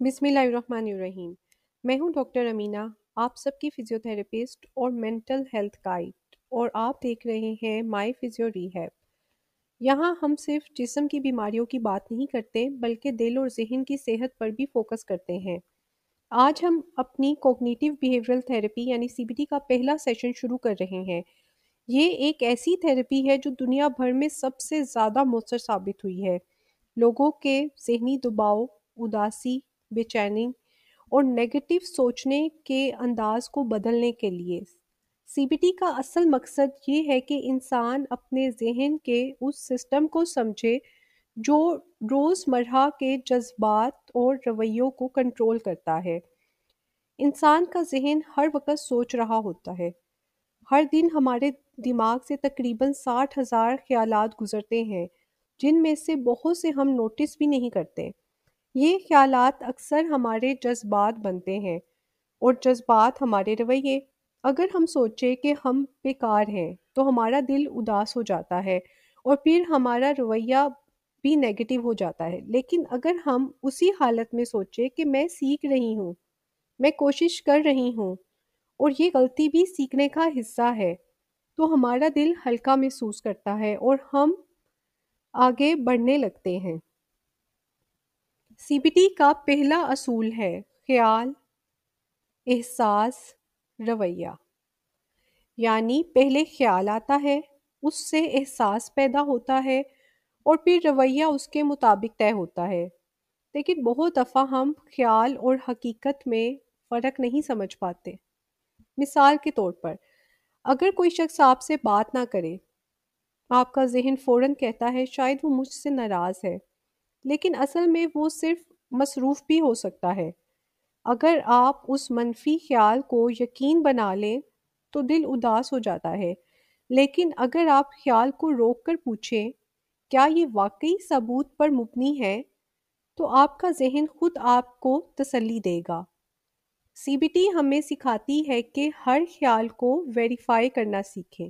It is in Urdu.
بسم اللہ الرحمن الرحیم۔ میں ہوں ڈاکٹر امینہ، آپ سب کی فزیوتھراپسٹ اور مینٹل ہیلتھ گائیڈ، اور آپ دیکھ رہے ہیں مائی فزیو ریہیب۔ یہاں ہم صرف جسم کی بیماریوں کی بات نہیں کرتے بلکہ دل اور ذہن کی صحت پر بھی فوکس کرتے ہیں۔ آج ہم اپنی کوگنیٹیو بیہیورل تھراپی یعنی CBT کا پہلا سیشن شروع کر رہے ہیں۔ یہ ایک ایسی تھراپی ہے جو دنیا بھر میں سب سے زیادہ مؤثر ثابت ہوئی ہے لوگوں کے ذہنی دباؤ، اداسی، بے چینی اور نیگیٹو سوچنے کے انداز کو بدلنے کے لیے۔ CBT کا اصل مقصد یہ ہے کہ انسان اپنے ذہن کے اس سسٹم کو سمجھے جو روزمرہ کے جذبات اور رویوں کو کنٹرول کرتا ہے۔ انسان کا ذہن ہر وقت سوچ رہا ہوتا ہے۔ ہر دن ہمارے دماغ سے تقریباً 60,000 خیالات گزرتے ہیں، جن میں سے بہت سے ہم نوٹس بھی نہیں کرتے۔ یہ خیالات اکثر ہمارے جذبات بنتے ہیں اور جذبات ہمارے رویے۔ اگر ہم سوچیں کہ ہم بیکار ہیں تو ہمارا دل اداس ہو جاتا ہے اور پھر ہمارا رویہ بھی نیگیٹو ہو جاتا ہے۔ لیکن اگر ہم اسی حالت میں سوچیں کہ میں سیکھ رہی ہوں، میں کوشش کر رہی ہوں اور یہ غلطی بھی سیکھنے کا حصہ ہے، تو ہمارا دل ہلکا محسوس کرتا ہے اور ہم آگے بڑھنے لگتے ہیں۔ CBT کا پہلا اصول ہے خیال، احساس، رویہ۔ یعنی پہلے خیال آتا ہے، اس سے احساس پیدا ہوتا ہے اور پھر رویہ اس کے مطابق طے ہوتا ہے۔ لیکن بہت دفعہ ہم خیال اور حقیقت میں فرق نہیں سمجھ پاتے۔ مثال کے طور پر، اگر کوئی شخص آپ سے بات نہ کرے، آپ کا ذہن فوراً کہتا ہے شاید وہ مجھ سے ناراض ہے، لیکن اصل میں وہ صرف مصروف بھی ہو سکتا ہے۔ اگر آپ اس منفی خیال کو یقین بنا لیں تو دل اداس ہو جاتا ہے، لیکن اگر آپ خیال کو روک کر پوچھیں کیا یہ واقعی ثبوت پر مبنی ہے، تو آپ کا ذہن خود آپ کو تسلی دے گا۔ CBT ہمیں سکھاتی ہے کہ ہر خیال کو ویریفائی کرنا سیکھیں۔